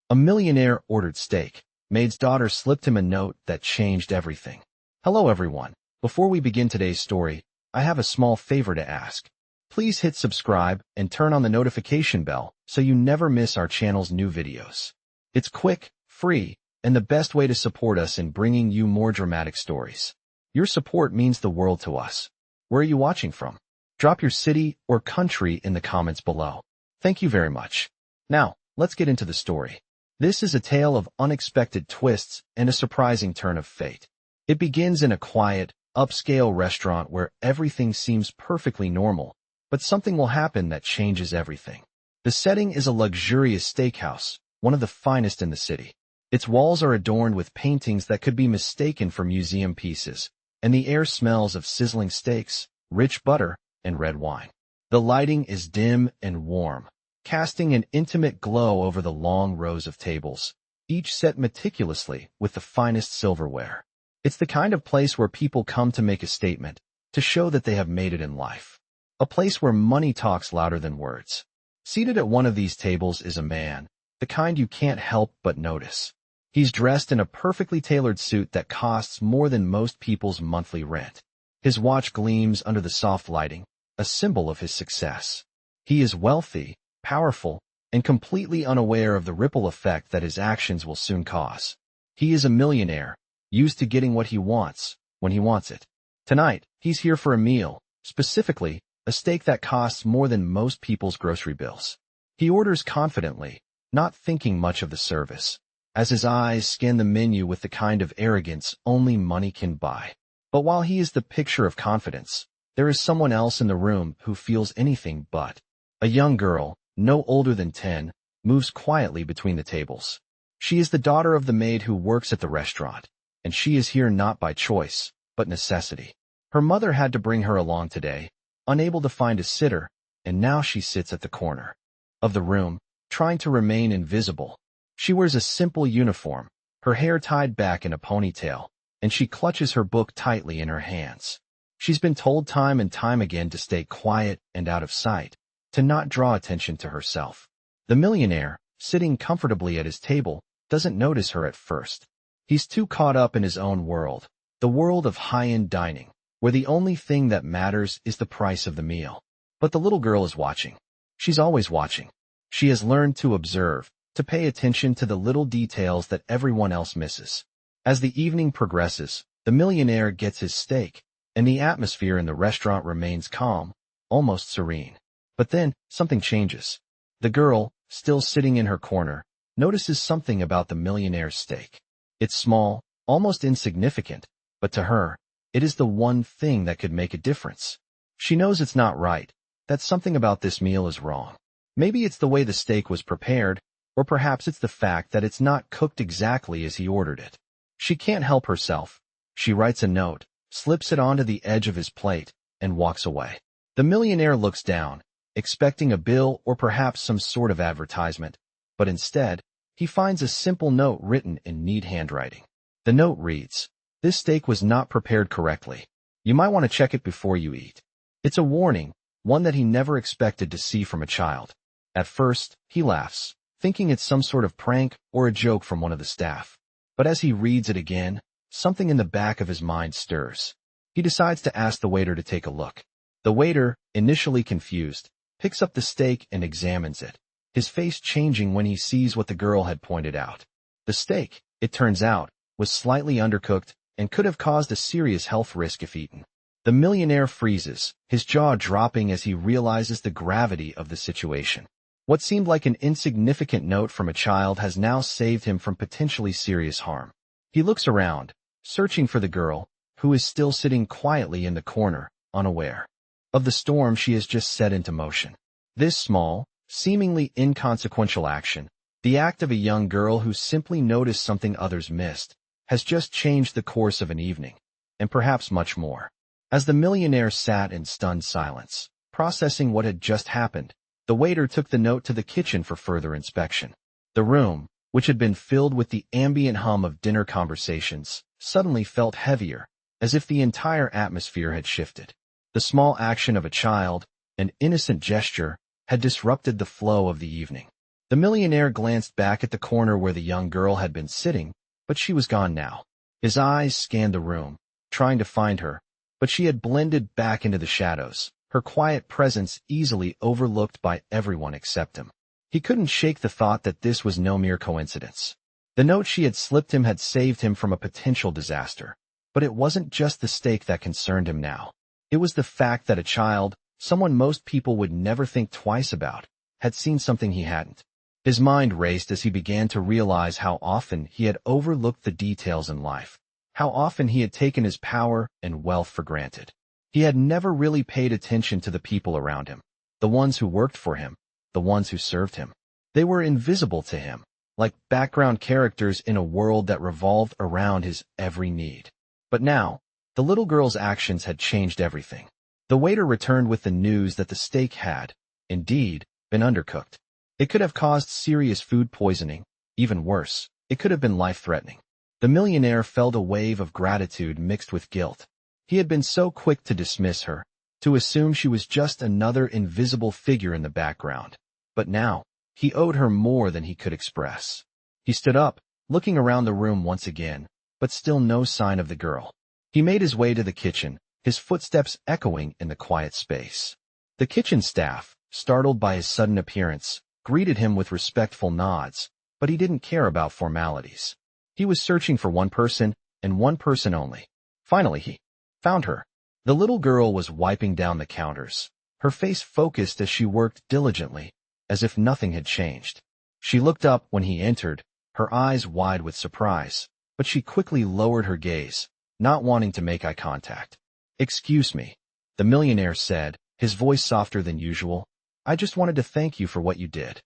A millionaire ordered steak. Maid's daughter slipped him a note that changed everything. Hello everyone. Before we begin today's story, I have a small favor to ask. Please hit subscribe and turn on the notification bell so you never miss our channel's new videos. It's quick, free, and the best way to support us in bringing you more dramatic stories. Your support means the world to us. Where are you watching from? Drop your city or country in the comments below. Thank you very much. Now, let's get into the story. This is a tale of unexpected twists and a surprising turn of fate. It begins in a quiet, upscale restaurant where everything seems perfectly normal, but something will happen that changes everything. The setting is a luxurious steakhouse, one of the finest in the city. Its walls are adorned with paintings that could be mistaken for museum pieces, and the air smells of sizzling steaks, rich butter, and red wine. The lighting is dim and warm, casting an intimate glow over the long rows of tables, each set meticulously with the finest silverware. It's the kind of place where people come to make a statement, to show that they have made it in life. A place where money talks louder than words. Seated at one of these tables is a man, the kind you can't help but notice. He's dressed in a perfectly tailored suit that costs more than most people's monthly rent. His watch gleams under the soft lighting, a symbol of his success. He is wealthy, powerful, and completely unaware of the ripple effect that his actions will soon cause. He is a millionaire, used to getting what he wants, when he wants it. Tonight, he's here for a meal, specifically, a steak that costs more than most people's grocery bills. He orders confidently, not thinking much of the service, as his eyes scan the menu with the kind of arrogance only money can buy. But while he is the picture of confidence, there is someone else in the room who feels anything but. A young girl, no older than 10, moves quietly between the tables. She is the daughter of the maid who works at the restaurant, and she is here not by choice, but necessity. Her mother had to bring her along today, unable to find a sitter, and now she sits at the corner of the room, trying to remain invisible. She wears a simple uniform, her hair tied back in a ponytail, and she clutches her book tightly in her hands. She's been told time and time again to stay quiet and out of sight, to not draw attention to herself. The millionaire, sitting comfortably at his table, doesn't notice her at first. He's too caught up in his own world, the world of high-end dining, where the only thing that matters is the price of the meal. But the little girl is watching. She's always watching. She has learned to observe, to pay attention to the little details that everyone else misses. As the evening progresses, the millionaire gets his steak, and the atmosphere in the restaurant remains calm, almost serene. But then, something changes. The girl, still sitting in her corner, notices something about the millionaire's steak. It's small, almost insignificant, but to her, it is the one thing that could make a difference. She knows it's not right, that something about this meal is wrong. Maybe it's the way the steak was prepared, or perhaps it's the fact that it's not cooked exactly as he ordered it. She can't help herself. She writes a note, slips it onto the edge of his plate, and walks away. The millionaire looks down, expecting a bill or perhaps some sort of advertisement, but instead, he finds a simple note written in neat handwriting. The note reads, "This steak was not prepared correctly. You might want to check it before you eat." It's a warning, one that he never expected to see from a child. At first, he laughs, thinking it's some sort of prank or a joke from one of the staff. But as he reads it again, something in the back of his mind stirs. He decides to ask the waiter to take a look. The waiter, initially confused, picks up the steak and examines it, his face changing when he sees what the girl had pointed out. The steak, it turns out, was slightly undercooked and could have caused a serious health risk if eaten. The millionaire freezes, his jaw dropping as he realizes the gravity of the situation. What seemed like an insignificant note from a child has now saved him from potentially serious harm. He looks around, searching for the girl, who is still sitting quietly in the corner, unaware of the storm she has just set into motion. This small, seemingly inconsequential action, the act of a young girl who simply noticed something others missed, has just changed the course of an evening, and perhaps much more. As the millionaire sat in stunned silence, processing what had just happened, the waiter took the note to the kitchen for further inspection. The room, which had been filled with the ambient hum of dinner conversations, suddenly felt heavier, as if the entire atmosphere had shifted. The small action of a child, an innocent gesture, had disrupted the flow of the evening. The millionaire glanced back at the corner where the young girl had been sitting, but she was gone now. His eyes scanned the room, trying to find her, but she had blended back into the shadows, her quiet presence easily overlooked by everyone except him. He couldn't shake the thought that this was no mere coincidence. The note she had slipped him had saved him from a potential disaster. But it wasn't just the steak that concerned him now. It was the fact that a child, someone most people would never think twice about, had seen something he hadn't. His mind raced as he began to realize how often he had overlooked the details in life, how often he had taken his power and wealth for granted. He had never really paid attention to the people around him, the ones who worked for him, the ones who served him. They were invisible to him, like background characters in a world that revolved around his every need. But now, the little girl's actions had changed everything. The waiter returned with the news that the steak had, indeed, been undercooked. It could have caused serious food poisoning. Even worse, it could have been life-threatening. The millionaire felt a wave of gratitude mixed with guilt. He had been so quick to dismiss her, to assume she was just another invisible figure in the background. But now, he owed her more than he could express. He stood up, looking around the room once again, but still no sign of the girl. He made his way to the kitchen, his footsteps echoing in the quiet space. The kitchen staff, startled by his sudden appearance, greeted him with respectful nods, but he didn't care about formalities. He was searching for one person, and one person only. Finally he found her. The little girl was wiping down the counters, her face focused as she worked diligently, as if nothing had changed. She looked up when he entered, her eyes wide with surprise, but she quickly lowered her gaze, not wanting to make eye contact. "Excuse me," the millionaire said, his voice softer than usual. "I just wanted to thank you for what you did."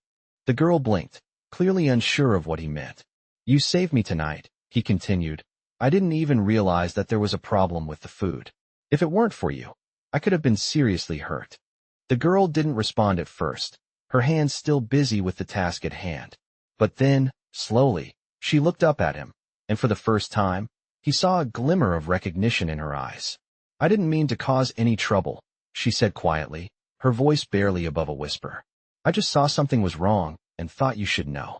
The girl blinked, clearly unsure of what he meant. "You saved me tonight," he continued. "I didn't even realize that there was a problem with the food. If it weren't for you, I could have been seriously hurt." The girl didn't respond at first, her hands still busy with the task at hand. But then, slowly, she looked up at him, and for the first time, he saw a glimmer of recognition in her eyes. "I didn't mean to cause any trouble," she said quietly, her voice barely above a whisper. "I just saw something was wrong and thought you should know."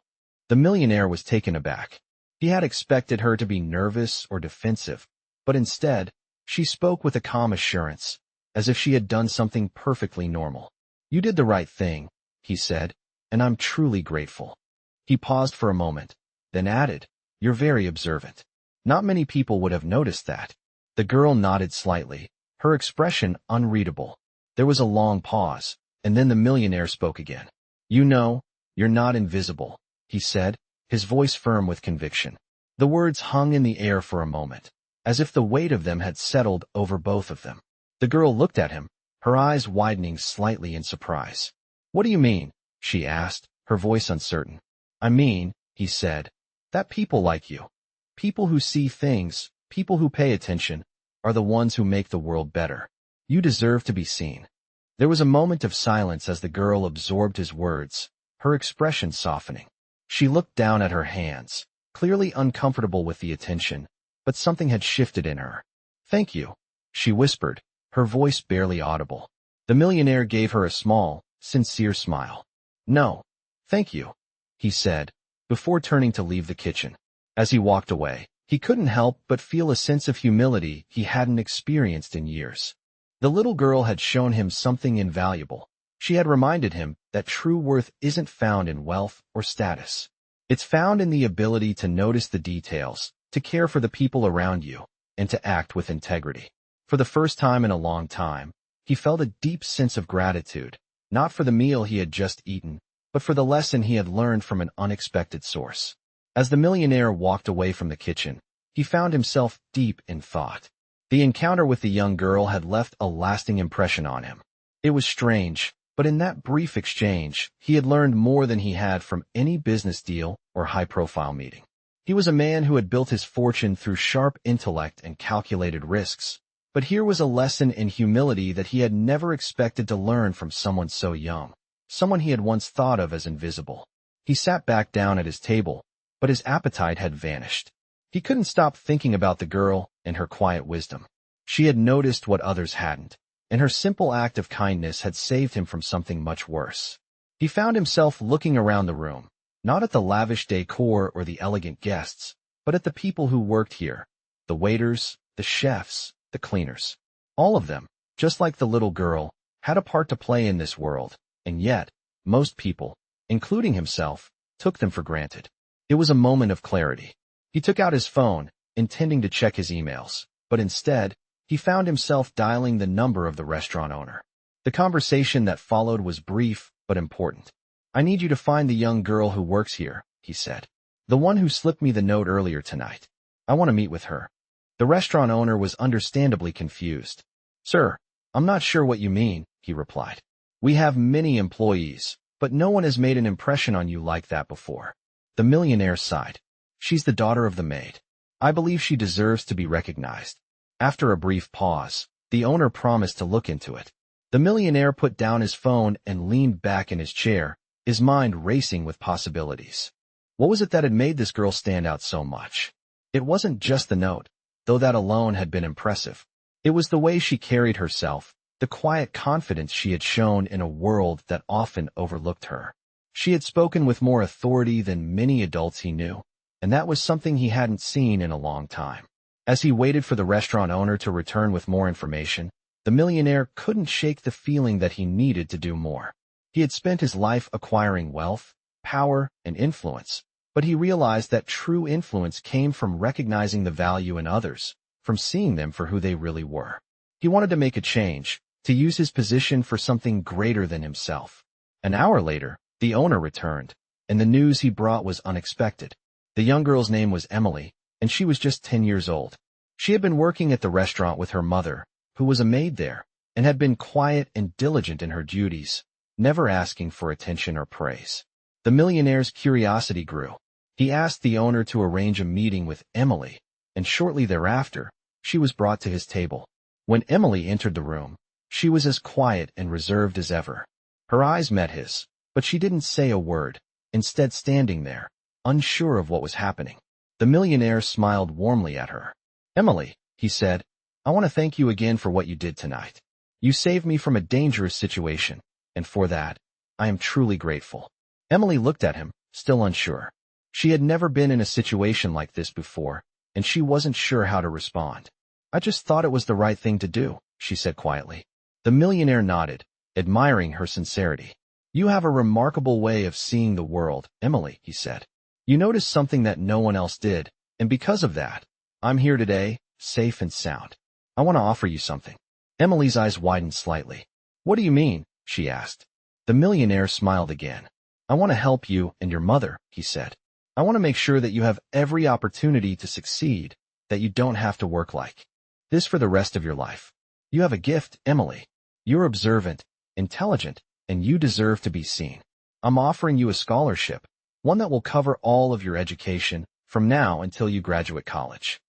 The millionaire was taken aback. He had expected her to be nervous or defensive, but instead, she spoke with a calm assurance, as if she had done something perfectly normal. "You did the right thing," he said, "and I'm truly grateful." He paused for a moment, then added, "You're very observant. Not many people would have noticed that." The girl nodded slightly, her expression unreadable. There was a long pause, and then the millionaire spoke again. "You know, you're not invisible," he said, his voice firm with conviction. The words hung in the air for a moment, as if the weight of them had settled over both of them. The girl looked at him, her eyes widening slightly in surprise. "What do you mean?" she asked, her voice uncertain. "I mean," he said, "that people like you, people who see things, people who pay attention, are the ones who make the world better. You deserve to be seen." There was a moment of silence as the girl absorbed his words, her expression softening. She looked down at her hands, clearly uncomfortable with the attention, but something had shifted in her. "Thank you," she whispered, her voice barely audible. The millionaire gave her a small, sincere smile. "No, thank you," he said, before turning to leave the kitchen. As he walked away, he couldn't help but feel a sense of humility he hadn't experienced in years. The little girl had shown him something invaluable. She had reminded him that true worth isn't found in wealth or status. It's found in the ability to notice the details, to care for the people around you, and to act with integrity. For the first time in a long time, he felt a deep sense of gratitude, not for the meal he had just eaten, but for the lesson he had learned from an unexpected source. As the millionaire walked away from the kitchen, he found himself deep in thought. The encounter with the young girl had left a lasting impression on him. It was strange, but in that brief exchange, he had learned more than he had from any business deal or high-profile meeting. He was a man who had built his fortune through sharp intellect and calculated risks, but here was a lesson in humility that he had never expected to learn from someone so young, someone he had once thought of as invisible. He sat back down at his table, but his appetite had vanished. He couldn't stop thinking about the girl and her quiet wisdom. She had noticed what others hadn't, and her simple act of kindness had saved him from something much worse. He found himself looking around the room, not at the lavish decor or the elegant guests, but at the people who worked here, the waiters, the chefs, the cleaners. All of them, just like the little girl, had a part to play in this world, and yet, most people, including himself, took them for granted. It was a moment of clarity. He took out his phone, intending to check his emails, but instead, he found himself dialing the number of the restaurant owner. The conversation that followed was brief but important. "I need you to find the young girl who works here," he said. "The one who slipped me the note earlier tonight. I want to meet with her." The restaurant owner was understandably confused. "Sir, I'm not sure what you mean," he replied. "We have many employees, but no one has made an impression on you like that before." The millionaire sighed. "She's the daughter of the maid. I believe she deserves to be recognized." After a brief pause, the owner promised to look into it. The millionaire put down his phone and leaned back in his chair, his mind racing with possibilities. What was it that had made this girl stand out so much? It wasn't just the note, though that alone had been impressive. It was the way she carried herself, the quiet confidence she had shown in a world that often overlooked her. She had spoken with more authority than many adults he knew, and that was something he hadn't seen in a long time. As he waited for the restaurant owner to return with more information, the millionaire couldn't shake the feeling that he needed to do more. He had spent his life acquiring wealth, power, and influence, but he realized that true influence came from recognizing the value in others, from seeing them for who they really were. He wanted to make a change, to use his position for something greater than himself. An hour later, the owner returned, and the news he brought was unexpected. The young girl's name was Emily, and she was just 10 years old. She had been working at the restaurant with her mother, who was a maid there, and had been quiet and diligent in her duties, never asking for attention or praise. The millionaire's curiosity grew. He asked the owner to arrange a meeting with Emily, and shortly thereafter, she was brought to his table. When Emily entered the room, she was as quiet and reserved as ever. Her eyes met his, but she didn't say a word, instead standing there, unsure of what was happening. The millionaire smiled warmly at her. "Emily," he said, "I want to thank you again for what you did tonight. You saved me from a dangerous situation, and for that, I am truly grateful." Emily looked at him, still unsure. She had never been in a situation like this before, and she wasn't sure how to respond. "I just thought it was the right thing to do," she said quietly. The millionaire nodded, admiring her sincerity. "You have a remarkable way of seeing the world, Emily," he said. "You noticed something that no one else did, and because of that, I'm here today, safe and sound. I want to offer you something." Emily's eyes widened slightly. "What do you mean?" she asked. The millionaire smiled again. "I want to help you and your mother," he said. "I want to make sure that you have every opportunity to succeed, that you don't have to work like this for the rest of your life. You have a gift, Emily. You're observant, intelligent, and you deserve to be seen. I'm offering you a scholarship, one that will cover all of your education from now until you graduate college."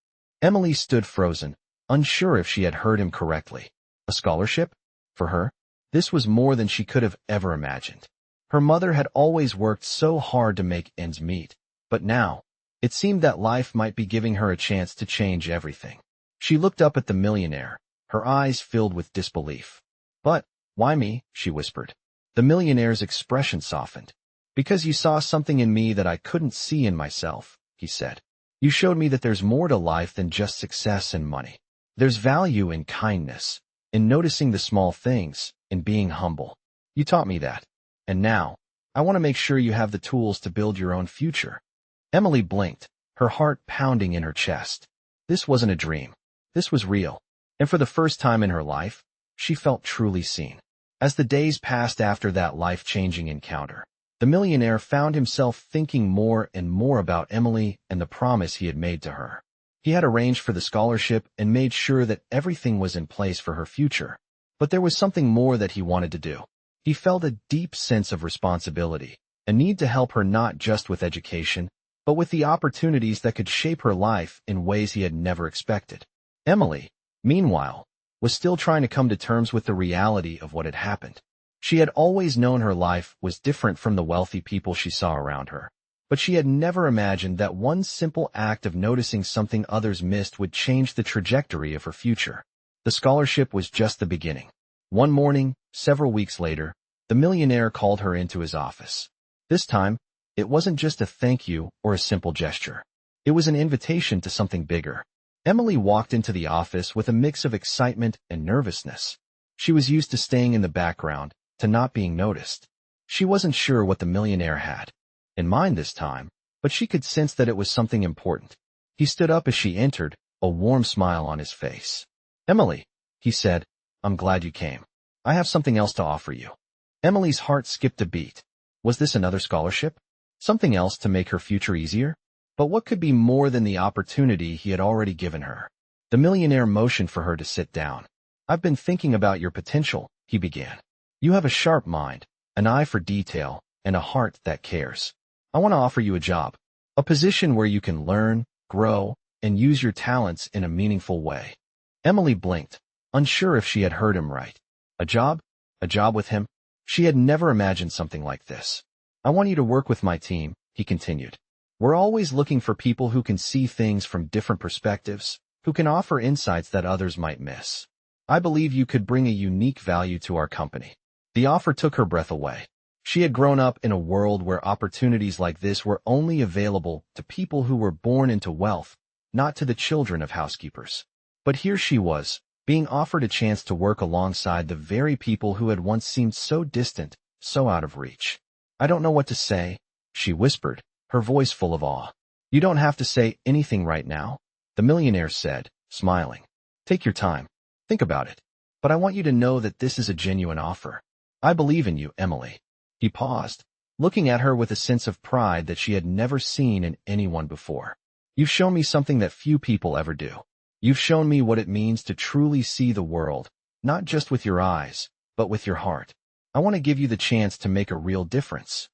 Emily stood frozen, unsure if she had heard him correctly. A scholarship? For her, this was more than she could have ever imagined. Her mother had always worked so hard to make ends meet, but now, it seemed that life might be giving her a chance to change everything. She looked up at the millionaire, her eyes filled with disbelief. "But, why me?" she whispered. The millionaire's expression softened. "Because you saw something in me that I couldn't see in myself," he said. "You showed me that there's more to life than just success and money. There's value in kindness, in noticing the small things, in being humble. You taught me that. And now, I want to make sure you have the tools to build your own future." Emily blinked, her heart pounding in her chest. This wasn't a dream. This was real. And for the first time in her life, she felt truly seen. As the days passed after that life-changing encounter, the millionaire found himself thinking more and more about Emily and the promise he had made to her. He had arranged for the scholarship and made sure that everything was in place for her future. But there was something more that he wanted to do. He felt a deep sense of responsibility, a need to help her not just with education, but with the opportunities that could shape her life in ways he had never expected. Emily, meanwhile, was still trying to come to terms with the reality of what had happened. She had always known her life was different from the wealthy people she saw around her, but she had never imagined that one simple act of noticing something others missed would change the trajectory of her future. The scholarship was just the beginning. One morning, several weeks later, The millionaire called her into his office. This time, it wasn't just a thank you or a simple gesture. It was an invitation to something bigger. Emily walked into the office with a mix of excitement and nervousness. She was used to staying in the background, to not being noticed. She wasn't sure what the millionaire had in mind this time, but she could sense that it was something important. He stood up as she entered, a warm smile on his face. "Emily," he said, "I'm glad you came. I have something else to offer you." Emily's heart skipped a beat. Was this another scholarship? Something else to make her future easier? But what could be more than the opportunity he had already given her? The millionaire motioned for her to sit down. "I've been thinking about your potential," he began. "You have a sharp mind, an eye for detail, and a heart that cares. I want to offer you a job, a position where you can learn, grow, and use your talents in a meaningful way." Emily blinked, unsure if she had heard him right. A job? A job with him? She had never imagined something like this. "I want you to work with my team," he continued. "We're always looking for people who can see things from different perspectives, who can offer insights that others might miss. I believe you could bring a unique value to our company." The offer took her breath away. She had grown up in a world where opportunities like this were only available to people who were born into wealth, not to the children of housekeepers. But here she was, being offered a chance to work alongside the very people who had once seemed so distant, so out of reach. "I don't know what to say," she whispered, her voice full of awe. "You don't have to say anything right now," the millionaire said, smiling. "Take your time. Think about it. But I want you to know that this is a genuine offer. I believe in you, Emily." He paused, looking at her with a sense of pride that she had never seen in anyone before. "You've shown me something that few people ever do. You've shown me what it means to truly see the world, not just with your eyes, but with your heart. I want to give you the chance to make a real difference."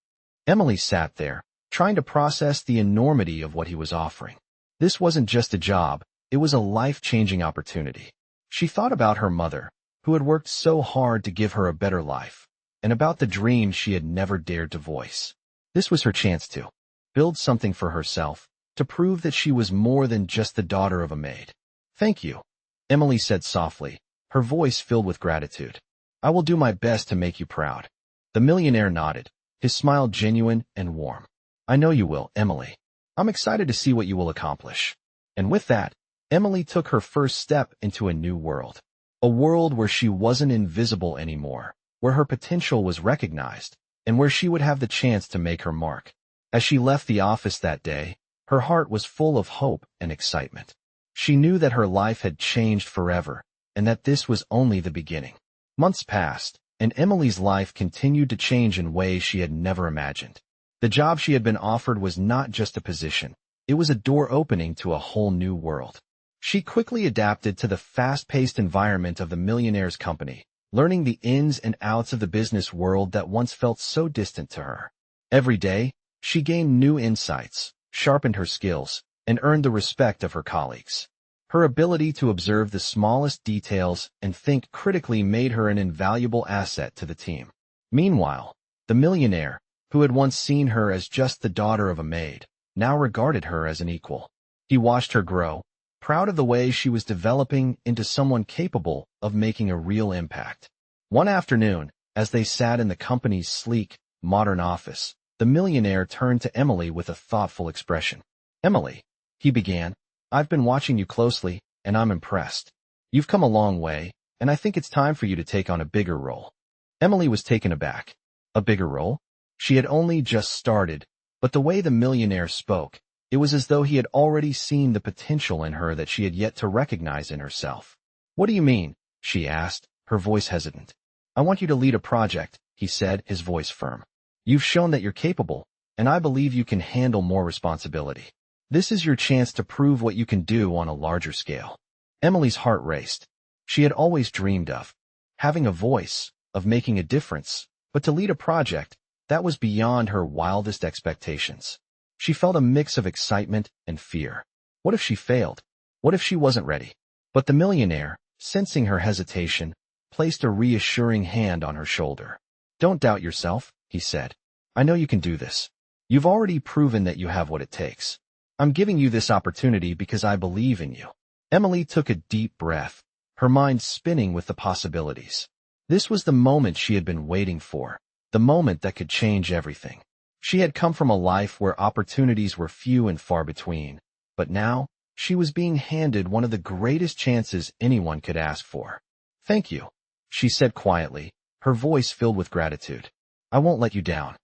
Emily sat there, trying to process the enormity of what he was offering. This wasn't just a job, it was a life-changing opportunity. She thought about her mother, who had worked so hard to give her a better life, and about the dreams she had never dared to voice. This was her chance to build something for herself, to prove that she was more than just the daughter of a maid. "Thank you," Emily said softly, her voice filled with gratitude. "I will do my best to make you proud." The millionaire nodded, his smile genuine and warm. "I know you will, Emily. I'm excited to see what you will accomplish." And with that, Emily took her first step into a new world. A world where she wasn't invisible anymore, where her potential was recognized, and where she would have the chance to make her mark. As she left the office that day, her heart was full of hope and excitement. She knew that her life had changed forever, and that this was only the beginning. Months passed, and Emily's life continued to change in ways she had never imagined. The job she had been offered was not just a position, it was a door opening to a whole new world. She quickly adapted to the fast-paced environment of the millionaire's company, learning the ins and outs of the business world that once felt so distant to her. Every day, she gained new insights, sharpened her skills, and earned the respect of her colleagues. Her ability to observe the smallest details and think critically made her an invaluable asset to the team. Meanwhile, the millionaire, who had once seen her as just the daughter of a maid, now regarded her as an equal. He watched her grow, proud of the way she was developing into someone capable of making a real impact. One afternoon, as they sat in the company's sleek, modern office, the millionaire turned to Emily with a thoughtful expression. "Emily," he began, "I've been watching you closely, and I'm impressed. You've come a long way, and I think it's time for you to take on a bigger role." Emily was taken aback. A bigger role? She had only just started, but the way the millionaire spoke, it was as though he had already seen the potential in her that she had yet to recognize in herself. "What do you mean?" she asked, her voice hesitant. "I want you to lead a project," he said, his voice firm. "You've shown that you're capable, and I believe you can handle more responsibility. This is your chance to prove what you can do on a larger scale." Emily's heart raced. She had always dreamed of having a voice, of making a difference, but to lead a project, that was beyond her wildest expectations. She felt a mix of excitement and fear. What if she failed? What if she wasn't ready? But the millionaire, sensing her hesitation, placed a reassuring hand on her shoulder. "Don't doubt yourself," he said. "I know you can do this. You've already proven that you have what it takes. I'm giving you this opportunity because I believe in you." Emily took a deep breath, her mind spinning with the possibilities. This was the moment she had been waiting for, the moment that could change everything. She had come from a life where opportunities were few and far between, but now she was being handed one of the greatest chances anyone could ask for. "Thank you," she said quietly, her voice filled with gratitude. "I won't let you down."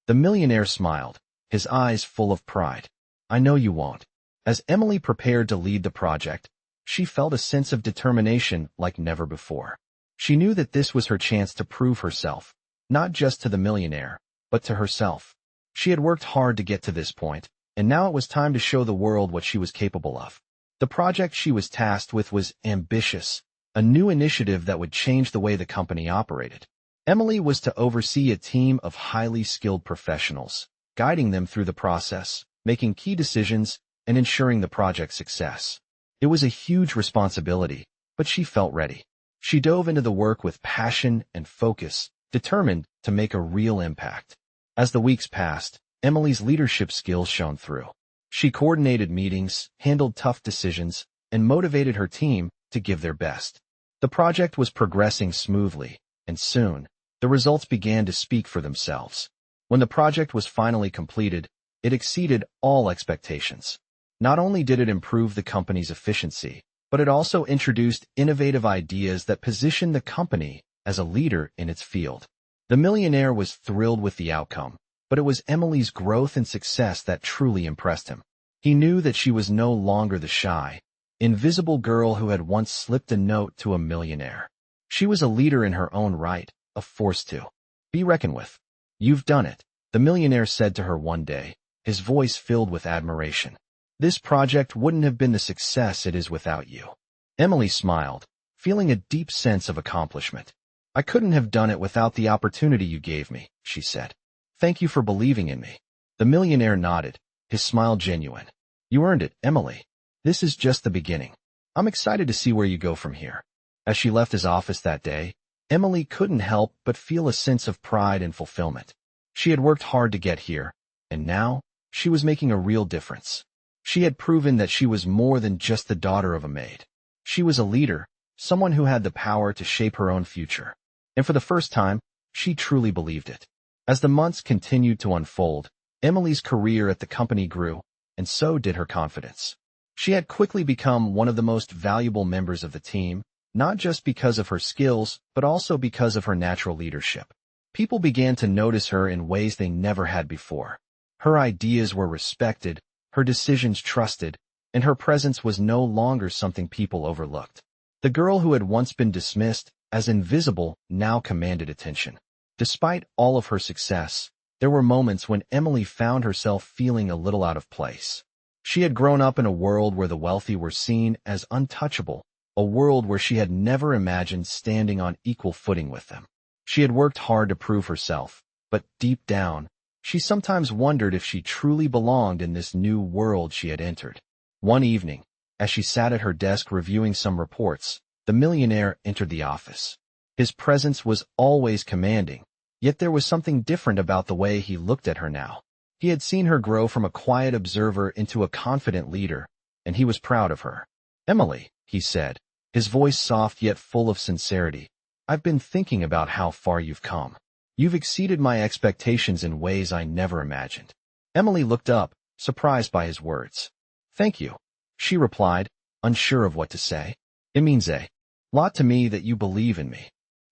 The millionaire smiled, his eyes full of pride. "I know you won't." As Emily prepared to lead the project, she felt a sense of determination like never before. She knew that this was her chance to prove herself, not just to the millionaire, but to herself. She had worked hard to get to this point, and now it was time to show the world what she was capable of. The project she was tasked with was ambitious, a new initiative that would change the way the company operated. Emily was to oversee a team of highly skilled professionals, guiding them through the process, making key decisions, and ensuring the project's success. It was a huge responsibility, but she felt ready. She dove into the work with passion and focus, determined to make a real impact. As the weeks passed, Emily's leadership skills shone through. She coordinated meetings, handled tough decisions, and motivated her team to give their best. The project was progressing smoothly, and soon, the results began to speak for themselves. When the project was finally completed, it exceeded all expectations. Not only did it improve the company's efficiency, but it also introduced innovative ideas that positioned the company as a leader in its field. The millionaire was thrilled with the outcome, but it was Emily's growth and success that truly impressed him. He knew that she was no longer the shy, invisible girl who had once slipped a note to a millionaire. She was a leader in her own right, a force to be reckoned with. "You've done it," the millionaire said to her one day, his voice filled with admiration. "This project wouldn't have been the success it is without you." Emily smiled, feeling a deep sense of accomplishment. "I couldn't have done it without the opportunity you gave me," she said. "Thank you for believing in me." The millionaire nodded, his smile genuine. "You earned it, Emily. This is just the beginning. I'm excited to see where you go from here." As she left his office that day, Emily couldn't help but feel a sense of pride and fulfillment. She had worked hard to get here, and now she was making a real difference. She had proven that she was more than just the daughter of a maid. She was a leader, someone who had the power to shape her own future. And for the first time, she truly believed it. As the months continued to unfold, Emily's career at the company grew, and so did her confidence. She had quickly become one of the most valuable members of the team, not just because of her skills, but also because of her natural leadership. People began to notice her in ways they never had before. Her ideas were respected, her decisions trusted, and her presence was no longer something people overlooked. The girl who had once been dismissed as invisible now commanded attention. Despite all of her success, there were moments when Emily found herself feeling a little out of place. She had grown up in a world where the wealthy were seen as untouchable, a world where she had never imagined standing on equal footing with them. She had worked hard to prove herself, but deep down, she sometimes wondered if she truly belonged in this new world she had entered. One evening, as she sat at her desk reviewing some reports, the millionaire entered the office. His presence was always commanding, yet there was something different about the way he looked at her now. He had seen her grow from a quiet observer into a confident leader, and he was proud of her. "Emily," he said, his voice soft yet full of sincerity, "I've been thinking about how far you've come. You've exceeded my expectations in ways I never imagined." Emily looked up, surprised by his words. "Thank you," she replied, unsure of what to say. "It means a lot to me that you believe in me."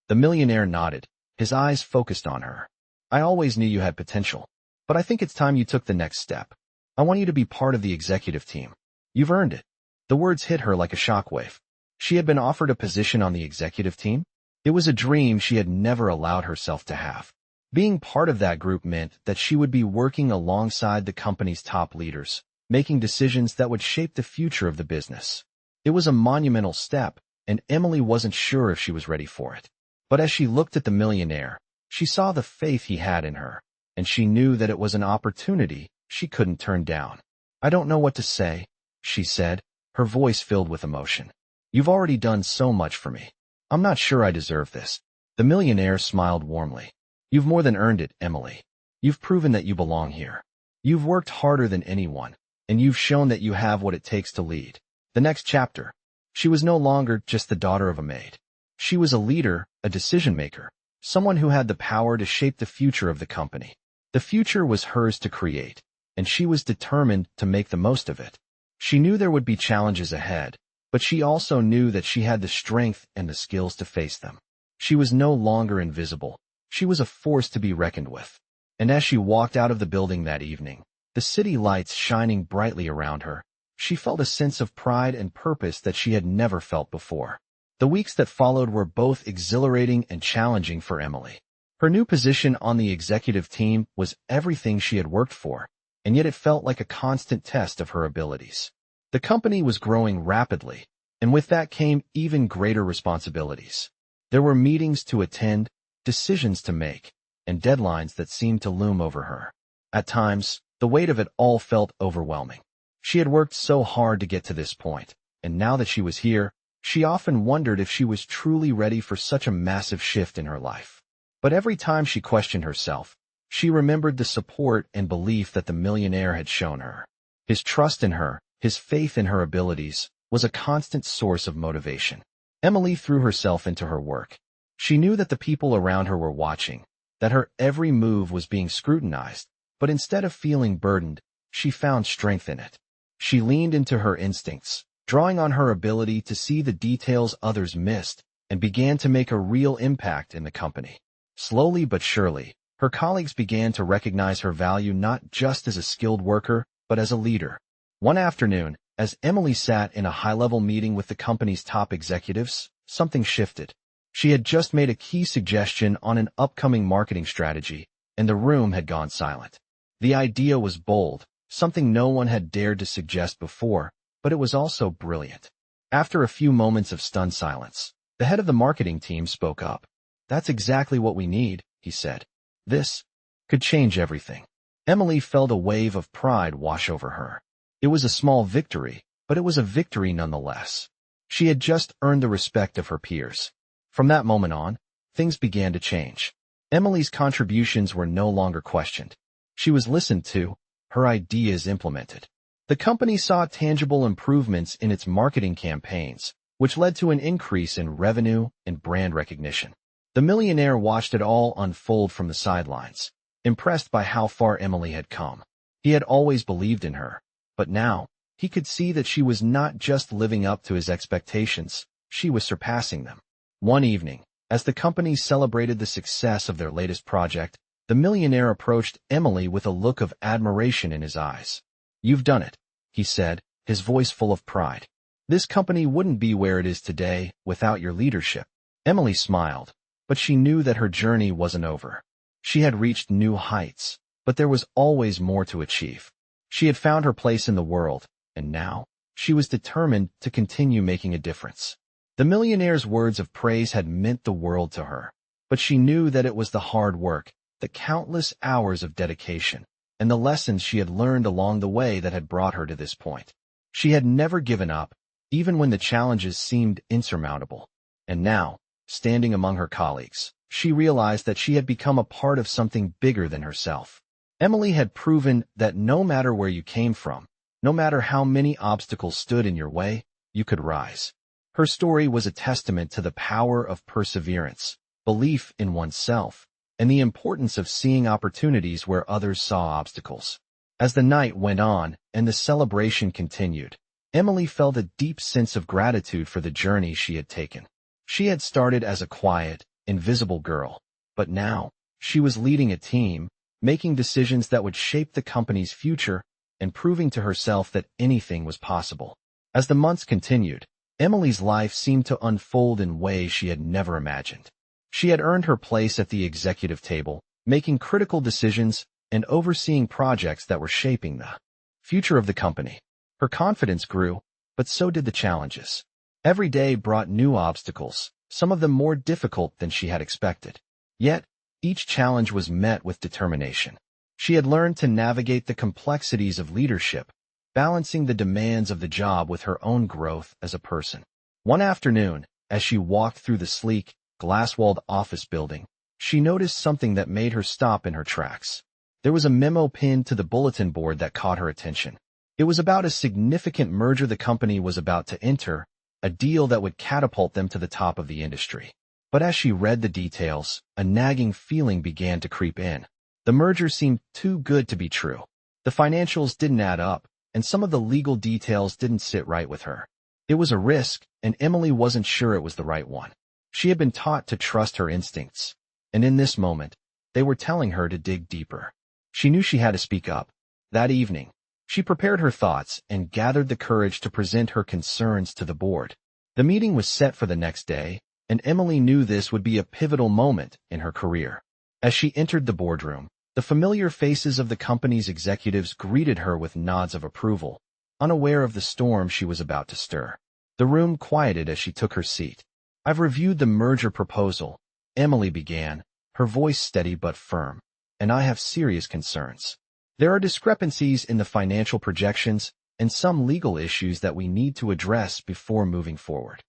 The millionaire nodded, his eyes focused on her. "I always knew you had potential, but I think it's time you took the next step. I want you to be part of the executive team. You've earned it." The words hit her like a shockwave. She had been offered a position on the executive team? It was a dream she had never allowed herself to have. Being part of that group meant that she would be working alongside the company's top leaders, making decisions that would shape the future of the business. It was a monumental step, and Emily wasn't sure if she was ready for it. But as she looked at the millionaire, she saw the faith he had in her, and she knew that it was an opportunity she couldn't turn down. "I don't know what to say," she said, her voice filled with emotion. "You've already done so much for me. I'm not sure I deserve this." The millionaire smiled warmly. "You've more than earned it, Emily. You've proven that you belong here. You've worked harder than anyone, and you've shown that you have what it takes to lead." The next chapter. She was no longer just the daughter of a maid. She was a leader, a decision-maker, someone who had the power to shape the future of the company. The future was hers to create, and she was determined to make the most of it. She knew there would be challenges ahead, but she also knew that she had the strength and the skills to face them. She was no longer invisible. She was a force to be reckoned with. And as she walked out of the building that evening, the city lights shining brightly around her, she felt a sense of pride and purpose that she had never felt before. The weeks that followed were both exhilarating and challenging for Emily. Her new position on the executive team was everything she had worked for, and yet it felt like a constant test of her abilities. The company was growing rapidly, and with that came even greater responsibilities. There were meetings to attend, decisions to make, and deadlines that seemed to loom over her. At times, the weight of it all felt overwhelming. She had worked so hard to get to this point, and now that she was here, she often wondered if she was truly ready for such a massive shift in her life. But every time she questioned herself, she remembered the support and belief that the millionaire had shown her. His trust in her, his faith in her abilities, was a constant source of motivation. Emily threw herself into her work. She knew that the people around her were watching, that her every move was being scrutinized, but instead of feeling burdened, she found strength in it. She leaned into her instincts, drawing on her ability to see the details others missed, and began to make a real impact in the company. Slowly but surely, her colleagues began to recognize her value not just as a skilled worker, but as a leader. One afternoon, as Emily sat in a high-level meeting with the company's top executives, something shifted. She had just made a key suggestion on an upcoming marketing strategy, and the room had gone silent. The idea was bold, something no one had dared to suggest before, but it was also brilliant. After a few moments of stunned silence, the head of the marketing team spoke up. "That's exactly what we need," he said. "This could change everything." Emily felt a wave of pride wash over her. It was a small victory, but it was a victory nonetheless. She had just earned the respect of her peers. From that moment on, things began to change. Emily's contributions were no longer questioned. She was listened to, her ideas implemented. The company saw tangible improvements in its marketing campaigns, which led to an increase in revenue and brand recognition. The millionaire watched it all unfold from the sidelines, impressed by how far Emily had come. He had always believed in her, but now, he could see that she was not just living up to his expectations, she was surpassing them. One evening, as the company celebrated the success of their latest project, the millionaire approached Emily with a look of admiration in his eyes. "You've done it," he said, his voice full of pride. "This company wouldn't be where it is today without your leadership." Emily smiled, but she knew that her journey wasn't over. She had reached new heights, but there was always more to achieve. She had found her place in the world, and now, she was determined to continue making a difference. The millionaire's words of praise had meant the world to her, but she knew that it was the hard work, the countless hours of dedication, and the lessons she had learned along the way that had brought her to this point. She had never given up, even when the challenges seemed insurmountable. And now, standing among her colleagues, she realized that she had become a part of something bigger than herself. Emily had proven that no matter where you came from, no matter how many obstacles stood in your way, you could rise. Her story was a testament to the power of perseverance, belief in oneself, and the importance of seeing opportunities where others saw obstacles. As the night went on and the celebration continued, Emily felt a deep sense of gratitude for the journey she had taken. She had started as a quiet, invisible girl, but now, she was leading a team, making decisions that would shape the company's future, and proving to herself that anything was possible. As the months continued, Emily's life seemed to unfold in ways she had never imagined. She had earned her place at the executive table, making critical decisions and overseeing projects that were shaping the future of the company. Her confidence grew, but so did the challenges. Every day brought new obstacles, some of them more difficult than she had expected. Yet, each challenge was met with determination. She had learned to navigate the complexities of leadership, balancing the demands of the job with her own growth as a person. One afternoon, as she walked through the sleek, glass-walled office building, she noticed something that made her stop in her tracks. There was a memo pinned to the bulletin board that caught her attention. It was about a significant merger the company was about to enter, a deal that would catapult them to the top of the industry. But as she read the details, a nagging feeling began to creep in. The merger seemed too good to be true. The financials didn't add up, and some of the legal details didn't sit right with her. It was a risk, and Emily wasn't sure it was the right one. She had been taught to trust her instincts, and in this moment, they were telling her to dig deeper. She knew she had to speak up. That evening, she prepared her thoughts and gathered the courage to present her concerns to the board. The meeting was set for the next day, and Emily knew this would be a pivotal moment in her career. As she entered the boardroom, the familiar faces of the company's executives greeted her with nods of approval, unaware of the storm she was about to stir. The room quieted as she took her seat. "I've reviewed the merger proposal," Emily began, her voice steady but firm, "and I have serious concerns. There are discrepancies in the financial projections and some legal issues that we need to address before moving forward."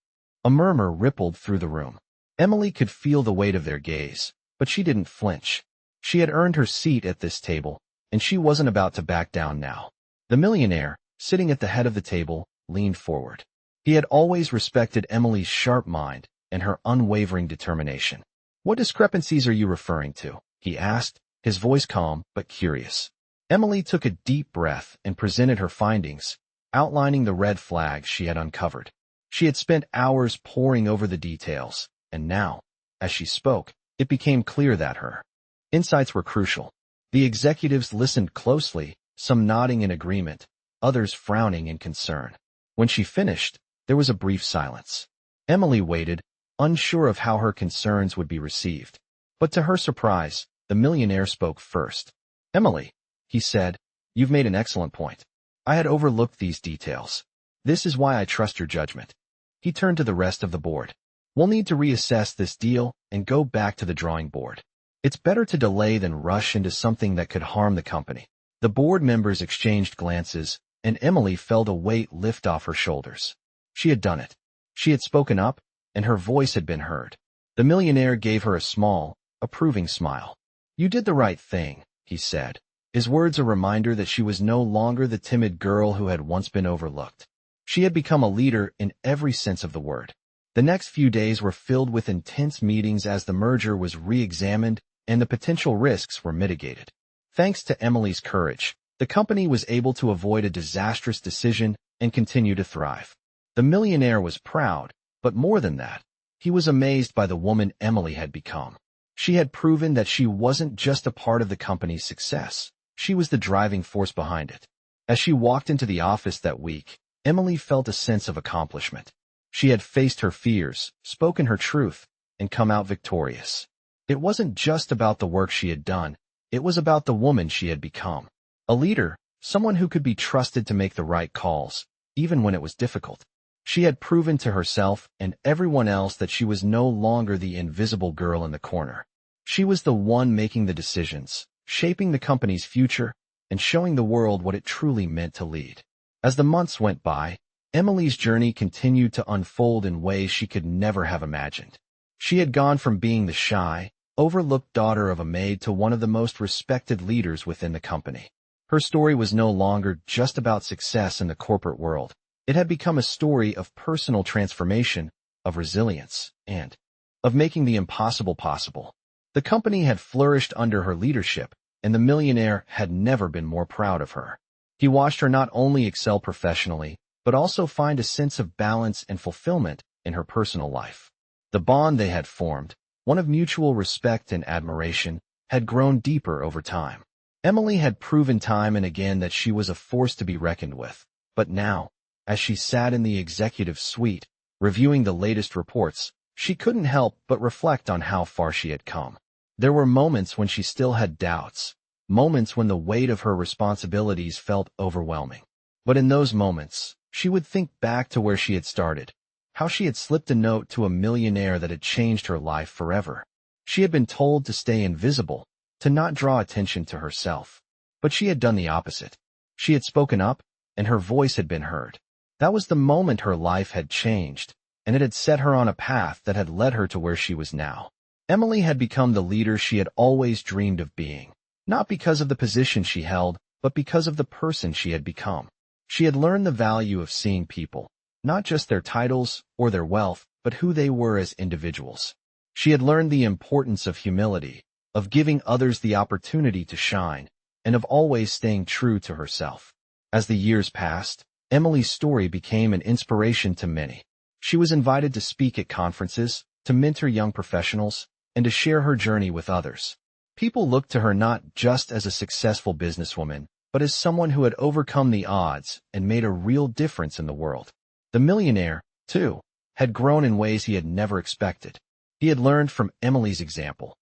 A murmur rippled through the room. Emily could feel the weight of their gaze, but she didn't flinch. She had earned her seat at this table, and she wasn't about to back down now. The millionaire, sitting at the head of the table, leaned forward. He had always respected Emily's sharp mind and her unwavering determination. "What discrepancies are you referring to?" he asked, his voice calm but curious. Emily took a deep breath and presented her findings, outlining the red flags she had uncovered. She had spent hours poring over the details, and now, as she spoke, it became clear that her insights were crucial. The executives listened closely, some nodding in agreement, others frowning in concern. When she finished, there was a brief silence. Emily waited, unsure of how her concerns would be received. But to her surprise, the millionaire spoke first. "Emily," he said, "you've made an excellent point. I had overlooked these details. This is why I trust your judgment." He turned to the rest of the board. "We'll need to reassess this deal and go back to the drawing board. It's better to delay than rush into something that could harm the company." The board members exchanged glances, and Emily felt a weight lift off her shoulders. She had done it. She had spoken up, and her voice had been heard. The millionaire gave her a small, approving smile. "You did the right thing," he said, his words a reminder that she was no longer the timid girl who had once been overlooked. She had become a leader in every sense of the word. The next few days were filled with intense meetings as the merger was re-examined and the potential risks were mitigated. Thanks to Emily's courage, the company was able to avoid a disastrous decision and continue to thrive. The millionaire was proud, but more than that, he was amazed by the woman Emily had become. She had proven that she wasn't just a part of the company's success. She was the driving force behind it. As she walked into the office that week, Emily felt a sense of accomplishment. She had faced her fears, spoken her truth, and come out victorious. It wasn't just about the work she had done, it was about the woman she had become. A leader, someone who could be trusted to make the right calls, even when it was difficult. She had proven to herself and everyone else that she was no longer the invisible girl in the corner. She was the one making the decisions, shaping the company's future, and showing the world what it truly meant to lead. As the months went by, Emily's journey continued to unfold in ways she could never have imagined. She had gone from being the shy, overlooked daughter of a maid to one of the most respected leaders within the company. Her story was no longer just about success in the corporate world. It had become a story of personal transformation, of resilience, and of making the impossible possible. The company had flourished under her leadership, and the millionaire had never been more proud of her. He watched her not only excel professionally, but also find a sense of balance and fulfillment in her personal life. The bond they had formed, one of mutual respect and admiration, had grown deeper over time. Emily had proven time and again that she was a force to be reckoned with, but now, as she sat in the executive suite, reviewing the latest reports, she couldn't help but reflect on how far she had come. There were moments when she still had doubts, moments when the weight of her responsibilities felt overwhelming. But in those moments, she would think back to where she had started, how she had slipped a note to a millionaire that had changed her life forever. She had been told to stay invisible, to not draw attention to herself. But she had done the opposite. She had spoken up, and her voice had been heard. That was the moment her life had changed, and it had set her on a path that had led her to where she was now. Emily had become the leader she had always dreamed of being, not because of the position she held, but because of the person she had become. She had learned the value of seeing people, not just their titles or their wealth, but who they were as individuals. She had learned the importance of humility, of giving others the opportunity to shine, and of always staying true to herself. As the years passed, Emily's story became an inspiration to many. She was invited to speak at conferences, to mentor young professionals, and to share her journey with others. People looked to her not just as a successful businesswoman, but as someone who had overcome the odds and made a real difference in the world. The millionaire, too, had grown in ways he had never expected. He had learned from Emily's example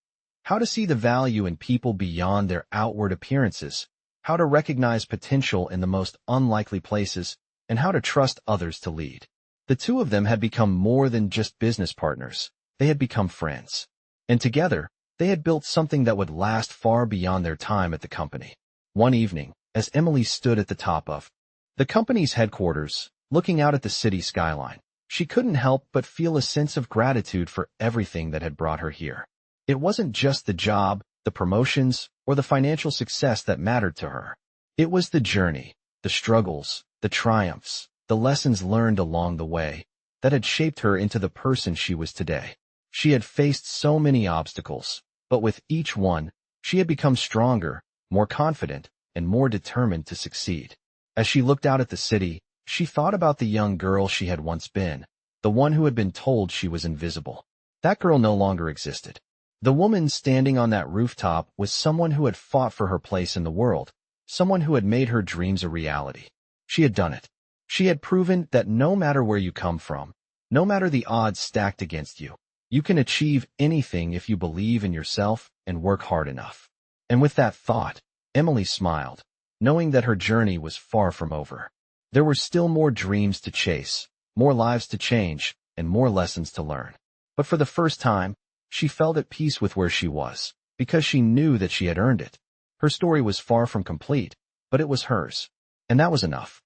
how to see the value in people beyond their outward appearances, how to recognize potential in the most unlikely places, and how to trust others to lead. The two of them had become more than just business partners. They had become friends. And together, they had built something that would last far beyond their time at the company. One evening, as Emily stood at the top of the company's headquarters, looking out at the city skyline, she couldn't help but feel a sense of gratitude for everything that had brought her here. It wasn't just the job, the promotions, or the financial success that mattered to her. It was the journey, the struggles, the triumphs, the lessons learned along the way that had shaped her into the person she was today. She had faced so many obstacles, but with each one, she had become stronger, more confident, and more determined to succeed. As she looked out at the city, she thought about the young girl she had once been, the one who had been told she was invisible. That girl no longer existed. The woman standing on that rooftop was someone who had fought for her place in the world, someone who had made her dreams a reality. She had done it. She had proven that no matter where you come from, no matter the odds stacked against you, you can achieve anything if you believe in yourself and work hard enough. And with that thought, Emily smiled, knowing that her journey was far from over. There were still more dreams to chase, more lives to change, and more lessons to learn. But for the first time, she felt at peace with where she was, because she knew that she had earned it. Her story was far from complete, but it was hers. And that was enough.